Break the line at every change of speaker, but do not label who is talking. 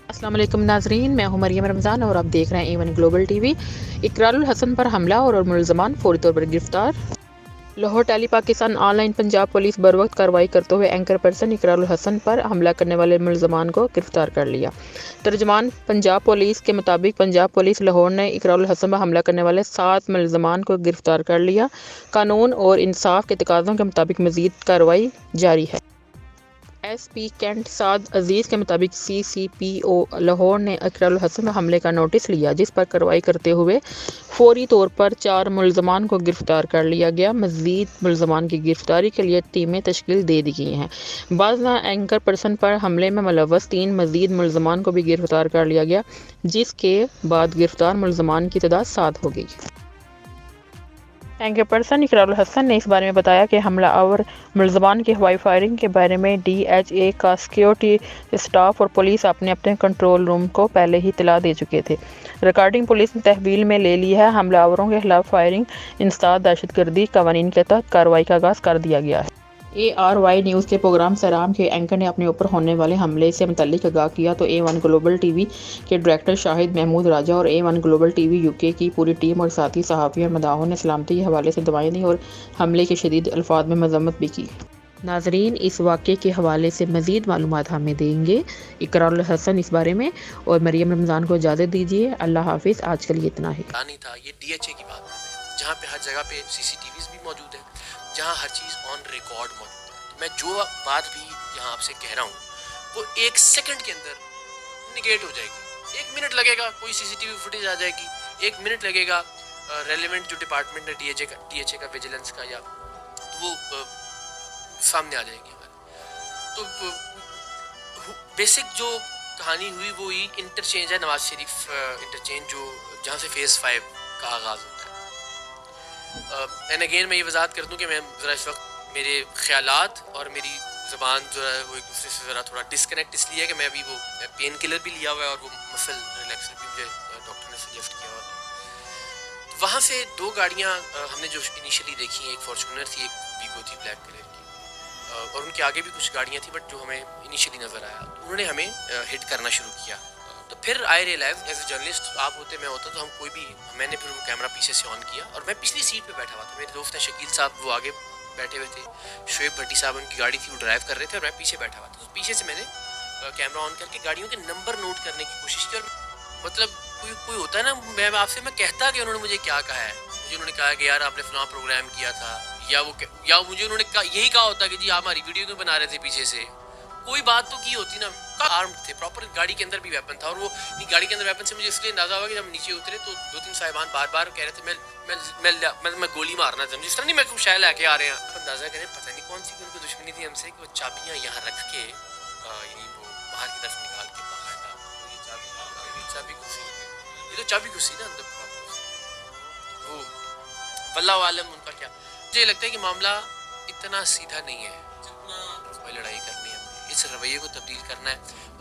السلام علیکم ناظرین، میں ہوں مریم رمضان اور آپ دیکھ رہے ہیں ایون گلوبل ٹی وی۔ اقرار الحسن پر حملہ اور ملزمان فوری طور پر گرفتار۔ لاہور ٹیلی Pakistan online Punjab police بروقت کارروائی کرتے ہوئے اینکر پرسن اقرار الحسن پر حملہ کرنے والے ملزمان کو گرفتار کر لیا۔ ترجمان پنجاب پولیس کے مطابق پنجاب پولیس لاہور نے اقرار الحسن پر حملہ کرنے والے 7 ملزمان کو گرفتار کر لیا۔ قانون اور انصاف کے تقاضوں کے مطابق مزید کارروائی جاری ہے۔ ایس پی کینٹ سعد عزیز کے مطابق سی سی پی او لاہور نے اقرار الحسن پر حملے کا نوٹس لیا، جس پر کارروائی کرتے ہوئے فوری طور پر 4 ملزمان کو گرفتار کر لیا گیا۔ مزید ملزمان کی گرفتاری کے لیے ٹیمیں تشکیل دے دی گئی ہیں۔ بعد ازاں اینکر پرسن پر حملے میں ملوث 3 مزید ملزمان کو بھی گرفتار کر لیا گیا، جس کے بعد گرفتار ملزمان کی تعداد 7 ہو گئی۔ اینکر پرسن اقرار الحسن نے اس بارے میں بتایا کہ حملہ آور ملزمان کی ہوائی فائرنگ کے بارے میں ڈی ایچ اے کا سیکیورٹی اسٹاف اور پولیس اپنے کنٹرول روم کو پہلے ہی اطلاع دے چکے تھے۔ ریکارڈنگ پولیس نے تحویل میں لے لی ہے۔ حملہ آوروں کے خلاف فائرنگ، انسداد، دہشت گردی قوانین کے تحت کارروائی کا آغاز کر دیا گیا ہے۔ اے آر وائی نیوز کے پروگرام سرام کے اینکر نے اپنے اوپر ہونے والے حملے سے متعلق آگاہ کیا تو A One Global T V کے ڈائریکٹر شاہد محمود راجہ اور A One Global T V UK کی پوری ٹیم اور ساتھی صحافی اور مداحوں نے سلامتی کے حوالے سے دعائیں دیں اور حملے کی شدید الفاظ میں مذمت بھی کی۔ ناظرین، اس واقعے کے حوالے سے مزید معلومات ہمیں دیں گے اقرار الحسن اس بارے میں، اور مریم رمضان کو اجازت دیجیے۔ اللہ حافظ، آج کے لیے اتنا ہی۔
نہیں تھا یہ DHA کی بات ہے، جہاں پہ ہر جگہ پہ CCTVs بھی موجود ہے، جہاں ہر چیز آن ریکارڈ موجود ہے۔ میں جو بات بھی یہاں آپ سے کہہ رہا ہوں وہ 1 سیکنڈ کے اندر نگیٹ ہو جائے گی۔ 1 منٹ لگے گا، کوئی CCTV فوٹیج آ جائے گی، 1 منٹ لگے گا، ریلیونٹ جو ڈپارٹمنٹ ہے DHA کا ویجیلنس کا، یا وہ سامنے آ جائے گی ہمارے۔ تو بیسک جو کہانی ہوئی وہ انٹرچینج ہے، نواز شریف انٹرچینج، جو جہاں سے فیز 5 کا آغاز ہوتا ہے۔ اینڈ اگین میں یہ وضاحت کر دوں کہ میں ذرا اس وقت میرے خیالات اور میری زبان جو ہے وہ ایک دوسرے سے ذرا تھوڑا ڈسکنیکٹ اس لیے کہ میں ابھی وہ پین کلر بھی لیا ہوا ہے اور وہ مسل ریلیکسر بھی مجھے ڈاکٹر نے سجیسٹ کیا ہوا۔ تو وہاں سے 2 گاڑیاں ہم نے جو انیشلی دیکھی ہیں، ایک فارچونر تھی، ایک بیگو تھی بلیک کلر کی، اور ان کے آگے بھی کچھ گاڑیاں تھیں، بٹ جو ہمیں انیشلی نظر آیا تو انہوں نے ہمیں ہٹ کرنا شروع کیا۔ تو پھر آئی ریئلائز ایز اے جرنلسٹ آپ ہوتے، میں ہوتا، تو ہم کوئی بھی، میں نے پھر وہ کیمرہ پیچھے سے آن کیا اور میں پچھلی سیٹ پہ بیٹھا ہوا تھا۔ میرے دوست ہیں شکیل صاحب، وہ آگے بیٹھے ہوئے تھے، شعیب بھٹی صاحب ان کی گاڑی تھی، وہ ڈرائیو کر رہے تھے اور میں پیچھے بیٹھا ہوا تھا۔ تو پیچھے سے میں نے کیمرہ آن کر کے گاڑیوں کے نمبر نوٹ کرنے کی کوشش کی، اور مطلب کوئی ہوتا ہے نا، میں آپ سے میں کہتا کہ انہوں نے مجھے کیا کہا ہے، مجھے انہوں نے کہا کہ یار آپ نے فلاں پروگرام کیا تھا، یا مجھے انہوں نے یہی کہا ہوتا کہ جی آپ ہماری ویڈیو کیوں بنا رہے تھے پیچھے سے، کوئی بات تو کی ہوتی نا۔ آرمڈ تھے پراپر، گاڑی کے اندر بھی ویپن تھا، اور وہ گاڑی کے اندر ویپن سے مجھے اس لیے اندازہ ہوا کہ جب ہم نیچے اترے تو 2-3 صاحبان بار بار کہہ رہے تھے میں گولی مارنا تھا، جس طرح نہیں میں کچھ شے لے کے آ رہے ہیں۔ آپ اندازہ کریں پتہ نہیں کون سی ان کو دشمنی تھی ہم سے کہ وہ چابیاں یہاں رکھ کے، یعنی وہ باہر کی طرف نکال کے باقاعدہ یہ تو چابی گھسی نا اندر، وہ واللہ عالم ان کا کیا۔ مجھے لگتا ہے کہ معاملہ اتنا سیدھا نہیں ہے، لڑائی کرنی ہے، اس رویے کو تبدیل کرنا ہے۔